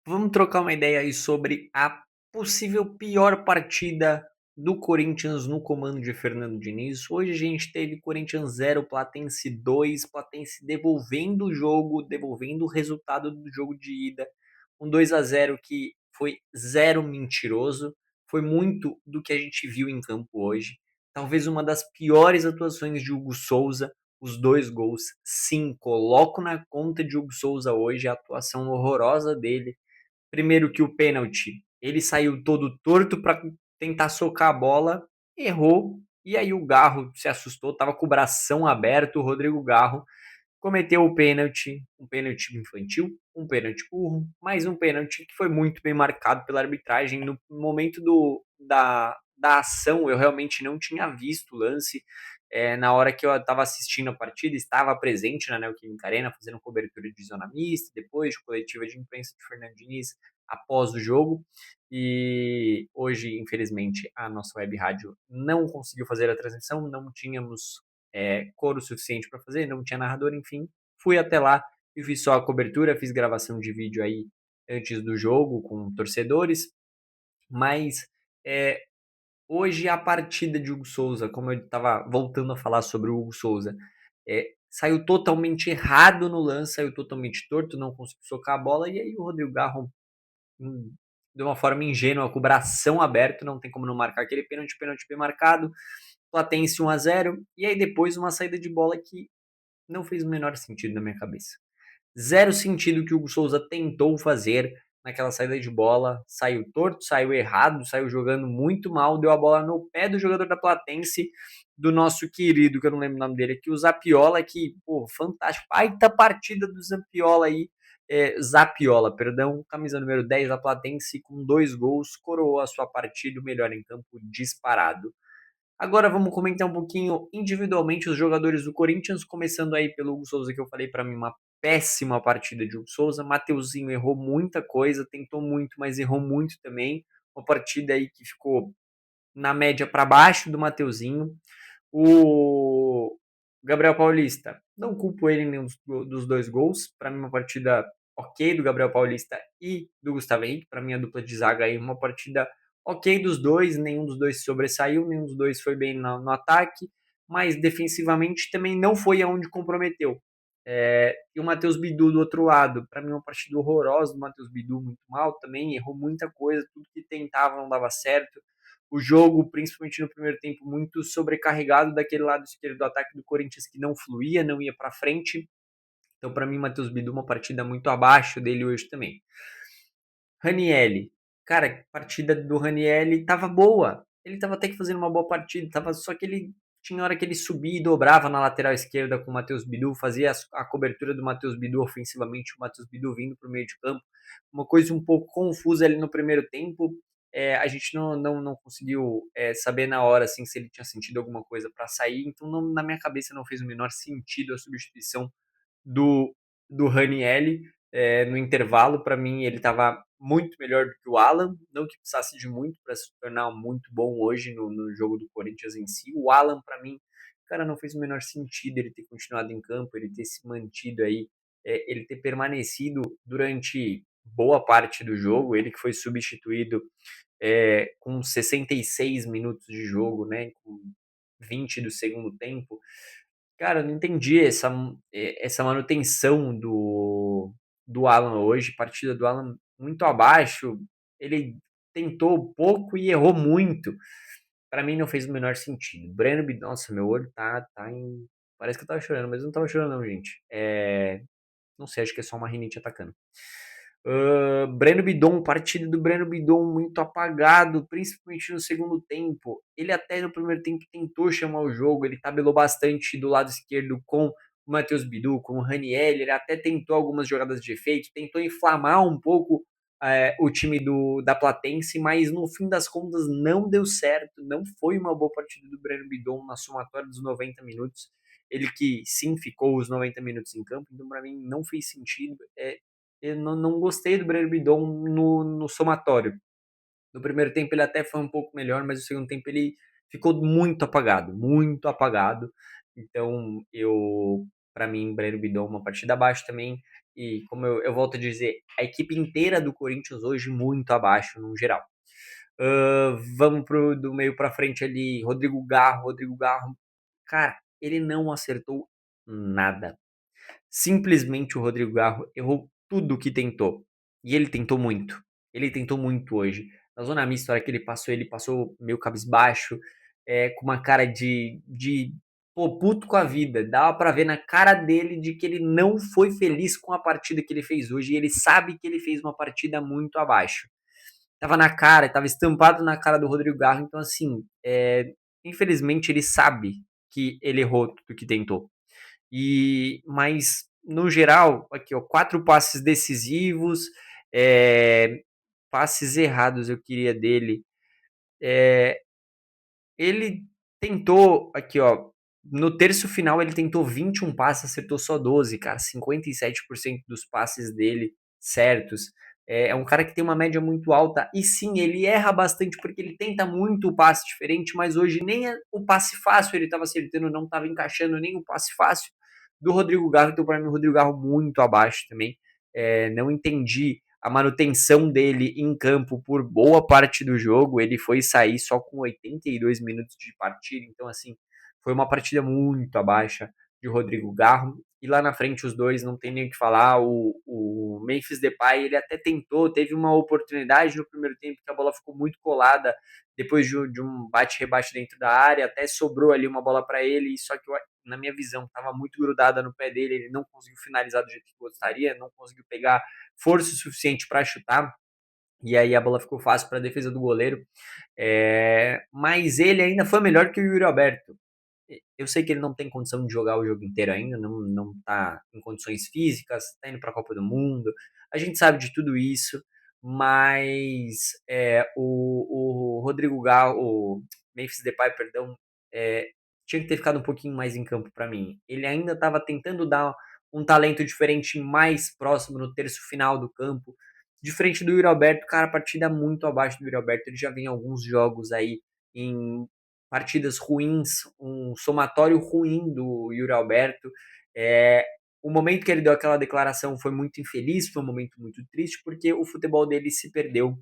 Vamos trocar uma ideia aí sobre a possível pior partida do Corinthians no comando de Fernando Diniz. Hoje a gente teve Corinthians 0, Platense 2, Platense devolvendo o jogo, devolvendo o resultado do jogo de ida, um 2-0 que foi zero mentiroso, foi muito do que a gente viu em campo hoje. Talvez uma das piores atuações de Hugo Souza, os dois gols. Sim, coloco na conta de Hugo Souza hoje a atuação horrorosa dele. Primeiro que o pênalti, ele saiu todo torto para tentar socar a bola, errou, e aí o Garro se assustou, tava com o bração aberto, o Rodrigo Garro cometeu o pênalti, um pênalti infantil, um pênalti burro, mais um pênalti que foi muito bem marcado pela arbitragem. No momento da ação, eu realmente não tinha visto o lance. Na hora que eu estava assistindo a partida, estava presente na Neoquímica Arena, fazendo cobertura de zona mista, depois de coletiva de imprensa de Fernando Diniz, após o jogo. E hoje, infelizmente, a nossa web rádio não conseguiu fazer a transmissão, não tínhamos coro suficiente para fazer, não tinha narrador, enfim. Fui até lá e fiz só a cobertura, fiz gravação de vídeo aí antes do jogo com torcedores, mas é, hoje a partida de Hugo Souza, como eu estava voltando a falar sobre o Hugo Souza, saiu totalmente errado no lance, saiu totalmente torto, não conseguiu socar a bola, e aí o Rodrigo Garro, de uma forma ingênua, com o bração aberto, não tem como não marcar aquele pênalti, pênalti bem marcado, Platense 1-0, e aí depois uma saída de bola que não fez o menor sentido na minha cabeça. Zero sentido que o Hugo Souza tentou fazer naquela saída de bola. Saiu torto, saiu errado, saiu jogando muito mal, deu a bola no pé do jogador da Platense, do nosso querido, que eu não lembro o nome dele aqui, o Zapiola, que, pô, fantástico. Baita partida do Zapiola aí. Zapiola, perdão, camisa número 10 da Platense, com 2 gols, coroou a sua partida, o melhor em campo disparado. Agora vamos comentar um pouquinho individualmente os jogadores do Corinthians, começando aí pelo Hugo Souza, que eu falei para mim uma péssima partida de Hugo Souza. Mateuzinho errou muita coisa, tentou muito, mas errou muito também. Uma partida aí que ficou na média para baixo do Mateuzinho. O Gabriel Paulista, não culpo ele em nenhum dos 2 gols. Para mim, uma partida ok do Gabriel Paulista e do Gustavo Henrique. Para mim, a dupla de zaga aí, uma partida ok dos dois. Nenhum dos dois se sobressaiu, nenhum dos dois foi bem no ataque, mas defensivamente também não foi aonde comprometeu. E o Matheus Bidu do outro lado, para mim, uma partida horrorosa do Matheus Bidu, muito mal também, errou muita coisa, tudo que tentava não dava certo. O jogo, principalmente no primeiro tempo, muito sobrecarregado daquele lado esquerdo do ataque do Corinthians que não fluía, não ia para frente. Então, para mim, Matheus Bidu, uma partida muito abaixo dele hoje também. Ranielli. Cara, a partida do Ranielli tava boa. Ele tava até que fazendo uma boa partida, tava só que ele tinha hora que ele subia e dobrava na lateral esquerda com o Matheus Bidu, fazia a cobertura do Matheus Bidu ofensivamente, o Matheus Bidu vindo para o meio de campo. Uma coisa um pouco confusa ali no primeiro tempo. A gente não conseguiu saber na hora assim, se ele tinha sentido alguma coisa para sair, então na minha cabeça não fez o menor sentido a substituição do, do Ranielli no intervalo. Para mim, ele estava muito melhor do que o Alan, não que precisasse de muito para se tornar muito bom hoje no jogo do Corinthians em si. O Alan, para mim, cara, não fez o menor sentido ele ter continuado em campo, ele ter se mantido aí, ele ter permanecido durante boa parte do jogo, ele que foi substituído com 66 minutos de jogo, né, com 20 do segundo tempo. Cara, eu não entendi essa manutenção do Alan hoje. Partida do Alan muito abaixo. Ele tentou pouco e errou muito. Para mim não fez o menor sentido. Breno, nossa, meu olho tá em. Parece que eu tava chorando, mas eu não tava chorando, não, gente. Não sei, acho que é só uma rinite atacando. Breno Bidon, partida do Breno Bidon muito apagado, principalmente no segundo tempo. Ele até no primeiro tempo tentou chamar o jogo, ele tabelou bastante do lado esquerdo com o Matheus Bidu, com o Raniel, ele até tentou algumas jogadas de efeito, tentou inflamar um pouco o time da Platense, mas no fim das contas não deu certo, não foi uma boa partida do Breno Bidon na somatória dos 90 minutos. Ele que sim ficou os 90 minutos em campo, então para mim não fez sentido. Eu não gostei do Breno Bidon no somatório. No primeiro tempo ele até foi um pouco melhor, mas no segundo tempo ele ficou muito apagado, muito apagado. Então, para mim, Breno Bidon uma partida abaixo também. e como eu volto a dizer, a equipe inteira do Corinthians hoje muito abaixo no geral. Vamos do meio para frente ali, Rodrigo Garro. Rodrigo Garro, cara, ele não acertou nada. Simplesmente o Rodrigo Garro errou tudo que tentou. E ele tentou muito. Ele tentou muito hoje. Na zona mista, a hora que ele passou meio cabisbaixo, com uma cara de pô, puto com a vida. Dava pra ver na cara dele de que ele não foi feliz com a partida que ele fez hoje. E ele sabe que ele fez uma partida muito abaixo. Tava na cara, tava estampado na cara do Rodrigo Garro. Então, assim, infelizmente ele sabe que ele errou tudo que tentou. Mas no geral, aqui ó, 4 passes decisivos, passes errados eu queria dele. Ele tentou, aqui ó, no terço final ele tentou 21 passes, acertou só 12, cara, 57% dos passes dele certos. É um cara que tem uma média muito alta e sim, ele erra bastante porque ele tenta muito o passe diferente, mas hoje nem o passe fácil ele estava acertando, não estava encaixando nem o passe fácil do Rodrigo Garro, então para mim o Rodrigo Garro muito abaixo também. Não entendi a manutenção dele em campo por boa parte do jogo. Ele foi sair só com 82 minutos de partida, então assim, foi uma partida muito abaixo de Rodrigo Garro. E lá na frente os dois não tem nem o que falar. O Memphis Depay, ele até tentou, teve uma oportunidade no primeiro tempo que a bola ficou muito colada depois de um bate-rebate dentro da área, até sobrou ali uma bola para ele, só que na minha visão estava muito grudada no pé dele, ele não conseguiu finalizar do jeito que gostaria, não conseguiu pegar força suficiente para chutar, e aí a bola ficou fácil para a defesa do goleiro. Mas ele ainda foi melhor que o Yuri Alberto. Eu sei que ele não tem condição de jogar o jogo inteiro ainda, não tá em condições físicas, tá indo para a Copa do Mundo. A gente sabe de tudo isso, mas o Rodrigo Gal, o Memphis Depay, perdão, é, tinha que ter ficado um pouquinho mais em campo para mim. Ele ainda estava tentando dar um talento diferente mais próximo no terço final do campo. Diferente do Yuri Alberto, cara, a partida muito abaixo do Yuri Alberto. Ele já vem alguns jogos aí em partidas ruins, um somatório ruim do Yuri Alberto. É, o momento que ele deu aquela declaração foi muito infeliz, foi um momento muito triste, porque o futebol dele se perdeu.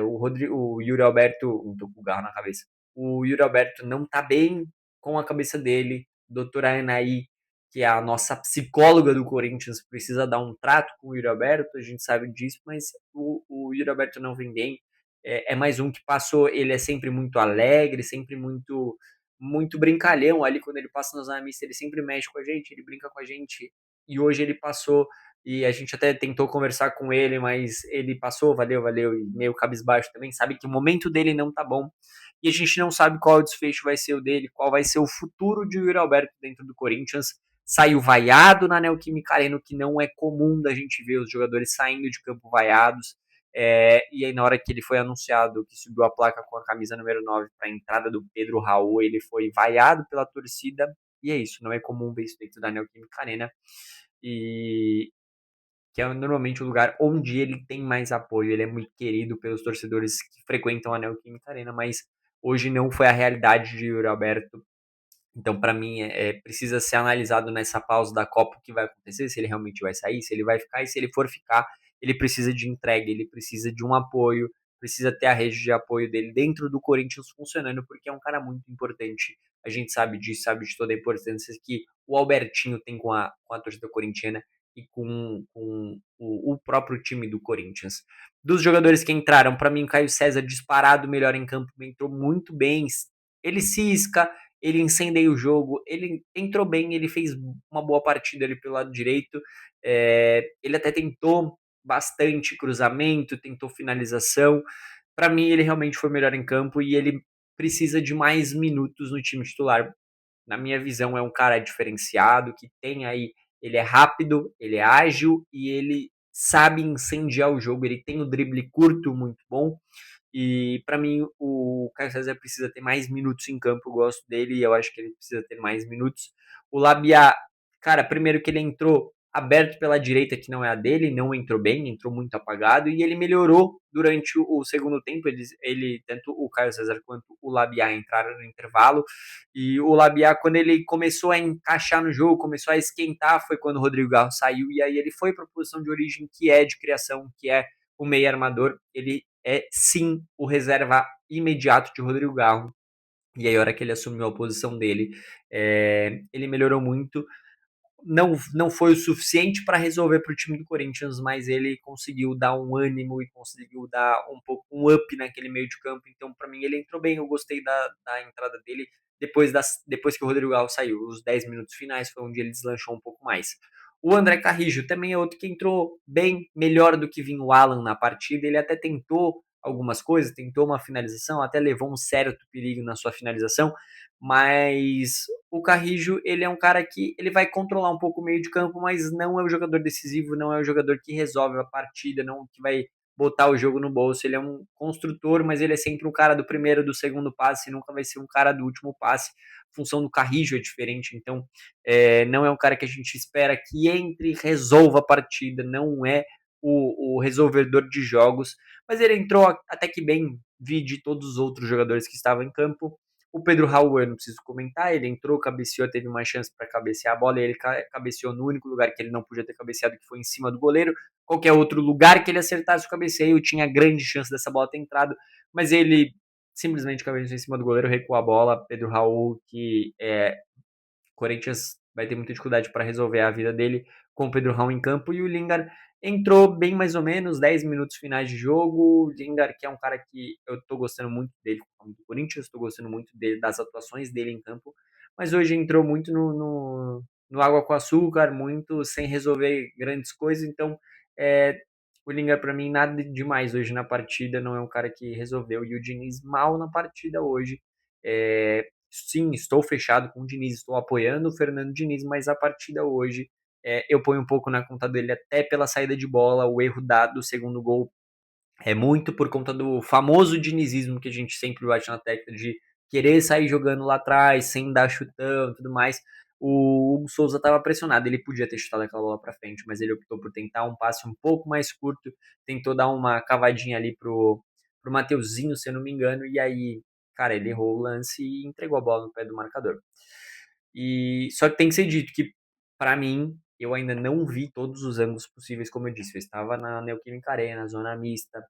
O Yuri Alberto, não tô com o garro na cabeça, o Yuri Alberto não tá bem com a cabeça dele. Doutora Anaí, que é a nossa psicóloga do Corinthians, precisa dar um trato com o Yuri Alberto, a gente sabe disso, mas o Yuri Alberto não vem bem. É mais um que passou, ele é sempre muito alegre, sempre muito brincalhão ali quando ele passa nos amigos, ele sempre mexe com a gente, ele brinca com a gente. E hoje ele passou e a gente até tentou conversar com ele, mas ele passou, valeu, e meio cabisbaixo também, sabe que o momento dele não tá bom. E a gente não sabe qual o desfecho vai ser o dele, qual vai ser o futuro de Yuri Alberto dentro do Corinthians. Saiu vaiado na Neoquímica Arena, que não é comum da gente ver os jogadores saindo de campo vaiados. E aí, na hora que ele foi anunciado que subiu a placa com a camisa número 9 para a entrada do Pedro Raul, ele foi vaiado pela torcida. E é isso, não é comum ver isso dentro da Neoquímica Arena. E, que é normalmente o lugar onde ele tem mais apoio. Ele é muito querido pelos torcedores que frequentam a Neoquímica Arena, mas hoje não foi a realidade de Yuri Alberto. Então, para mim, precisa ser analisado nessa pausa da Copa o que vai acontecer, se ele realmente vai sair, se ele vai ficar, e se ele for ficar, ele precisa de entrega, ele precisa de um apoio, precisa ter a rede de apoio dele dentro do Corinthians funcionando, porque é um cara muito importante. A gente sabe disso, sabe de toda a importância que o Albertinho tem com a torcida corintiana e com o próprio time do Corinthians. Dos jogadores que entraram, para mim, Caio César disparado melhor em campo, entrou muito bem. Ele cisca, ele incendeia o jogo, ele entrou bem, ele fez uma boa partida ali pelo lado direito. Ele até tentou bastante cruzamento, tentou finalização. Para mim, ele realmente foi melhor em campo e ele precisa de mais minutos no time titular. Na minha visão, é um cara diferenciado, que tem aí. Ele é rápido, ele é ágil e ele sabe incendiar o jogo. Ele tem o drible curto muito bom. E para mim, o Caio César precisa ter mais minutos em campo. Eu gosto dele e eu acho que ele precisa ter mais minutos. O Labiá, cara, primeiro que ele entrou aberto pela direita que não é a dele, não entrou bem, entrou muito apagado e ele melhorou durante o segundo tempo. Tanto o Caio César quanto o Labiá entraram no intervalo e o Labiá, quando ele começou a encaixar no jogo, começou a esquentar, foi quando o Rodrigo Garro saiu e aí ele foi para a posição de origem que é de criação, que é o meio armador. Ele é sim o reserva imediato de Rodrigo Garro. E aí, a hora que ele assumiu a posição dele, ele melhorou muito. Não foi o suficiente para resolver para o time do Corinthians, mas ele conseguiu dar um ânimo e conseguiu dar um pouco um up naquele meio de campo. Então, para mim, ele entrou bem. Eu gostei da entrada dele depois que o Rodrigo Alves saiu. Os 10 minutos finais foi onde ele deslanchou um pouco mais. O André Carrijo também é outro que entrou bem, melhor do que vinha o Alan na partida. Ele até tentou algumas coisas, tentou uma finalização, até levou um certo perigo na sua finalização, mas o Carrijo, ele é um cara que ele vai controlar um pouco o meio de campo, mas não é o jogador decisivo, não é o jogador que resolve a partida, não que vai botar o jogo no bolso. Ele é um construtor, mas ele é sempre um cara do primeiro, do segundo passe, nunca vai ser um cara do último passe. A função do Carrijo é diferente, então não é um cara que a gente espera que entre e resolva a partida, não é o resolvedor de jogos, mas ele entrou até que bem, vi de todos os outros jogadores que estavam em campo. O Pedro Raul, eu não preciso comentar, ele entrou, cabeceou, teve uma chance para cabecear a bola, e ele cabeceou no único lugar que ele não podia ter cabeceado, que foi em cima do goleiro. Qualquer outro lugar que ele acertasse o cabeceio, tinha grande chance dessa bola ter entrado, mas ele simplesmente cabeceou em cima do goleiro, recuou a bola. Pedro Raul, que Corinthians vai ter muita dificuldade para resolver a vida dele com o Pedro Raul em campo, e o Lingard entrou bem mais ou menos, 10 minutos finais de jogo. O Lingard, que é um cara que eu tô gostando muito dele com o Corinthians, tô gostando muito dele, das atuações dele em campo, mas hoje entrou muito no água com açúcar, muito sem resolver grandes coisas, então o Lingard para mim nada demais hoje na partida, não é um cara que resolveu, e o Diniz mal na partida hoje. Sim, estou fechado com o Diniz, estou apoiando o Fernando Diniz, mas a partida hoje eu ponho um pouco na conta dele até pela saída de bola, o erro do segundo gol é muito por conta do famoso dinizismo que a gente sempre bate na tecla de querer sair jogando lá atrás, sem dar chutão e tudo mais. O Hugo Souza estava pressionado, ele podia ter chutado aquela bola para frente, mas ele optou por tentar um passe um pouco mais curto, tentou dar uma cavadinha ali pro Mateuzinho, se eu não me engano, e aí, cara, ele errou o lance e entregou a bola no pé do marcador. E só que tem que ser dito que, para mim, eu ainda não vi todos os ângulos possíveis, como eu disse. Eu estava na Neoquímica Arena, zona mista.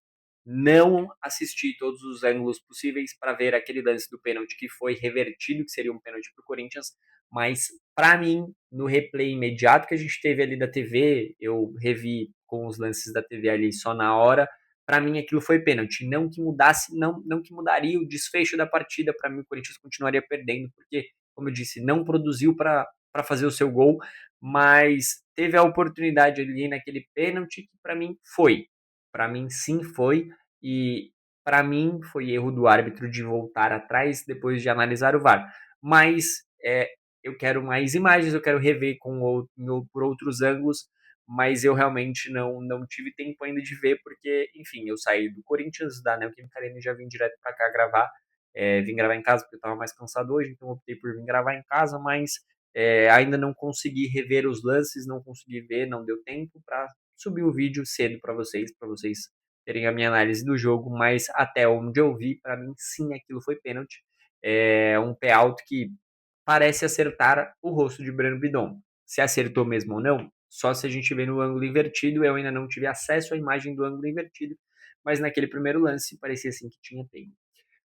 Não assisti todos os ângulos possíveis para ver aquele lance do pênalti que foi revertido, que seria um pênalti para o Corinthians. Mas, para mim, no replay imediato que a gente teve ali da TV, eu revi com os lances da TV ali só na hora. Para mim, aquilo foi pênalti. Não que mudasse, não que mudaria o desfecho da partida. Para mim, o Corinthians continuaria perdendo, porque como eu disse, não produziu para fazer o seu gol, mas teve a oportunidade ali naquele pênalti que para mim foi. Para mim sim foi, e para mim foi erro do árbitro de voltar atrás depois de analisar o VAR. Mas eu quero mais imagens, eu quero rever por outros ângulos, mas eu realmente não tive tempo ainda de ver, porque, enfim, eu saí do Corinthians, da Neoquímica Arena, e já vim direto para cá gravar. Vim gravar em casa porque eu estava mais cansado hoje, então optei por vir gravar em casa, mas ainda não consegui rever os lances, não consegui ver, não deu tempo para subir o vídeo cedo para vocês terem a minha análise do jogo, mas até onde eu vi, para mim sim, aquilo foi pênalti. Um pé alto que parece acertar o rosto de Breno Bidon. Se acertou mesmo ou não, só se a gente vê no ângulo invertido. Eu ainda não tive acesso à imagem do ângulo invertido, mas naquele primeiro lance parecia assim que tinha pego.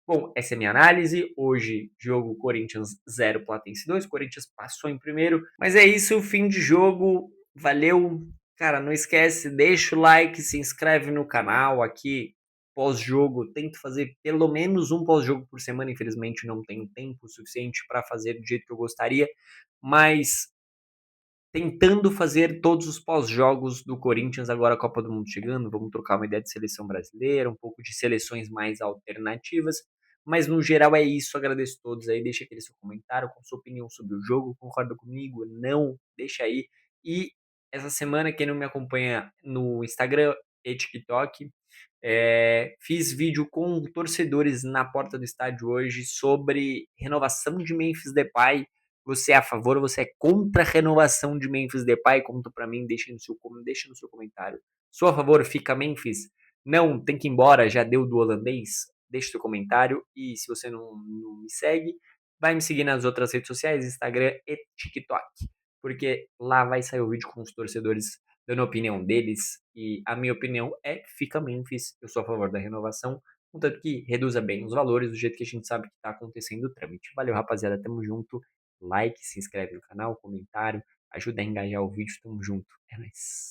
Bom, essa é a minha análise. Hoje, jogo Corinthians 0, Platense 2. Corinthians passou em primeiro. Mas é isso, fim de jogo. Valeu. Cara, não esquece, deixa o like, se inscreve no canal aqui. Pós-jogo, tento fazer pelo menos um pós-jogo por semana. Infelizmente, não tenho tempo suficiente para fazer do jeito que eu gostaria. Mas tentando fazer todos os pós-jogos do Corinthians, agora a Copa do Mundo chegando, vamos trocar uma ideia de seleção brasileira, um pouco de seleções mais alternativas, mas no geral é isso. Agradeço a todos aí, deixa aquele seu comentário com sua opinião sobre o jogo, concorda comigo? Não, deixa aí. E essa semana, quem não me acompanha no Instagram e TikTok, fiz vídeo com torcedores na porta do estádio hoje sobre renovação de Memphis Depay. Você é a favor ou você é contra a renovação de Memphis Depay? Conta pra mim, deixa no seu comentário. Sou a favor, fica Memphis? Não, tem que ir embora, já deu do holandês? Deixa seu comentário e se você não me segue, vai me seguir nas outras redes sociais, Instagram e TikTok, porque lá vai sair o vídeo com os torcedores dando a opinião deles e a minha opinião é fica Memphis, eu sou a favor da renovação, contanto que reduza bem os valores do jeito que a gente sabe que está acontecendo o trâmite. Valeu, rapaziada, tamo junto, like, se inscreve no canal, comentário, ajuda a engajar o vídeo, tamo junto, é nóis.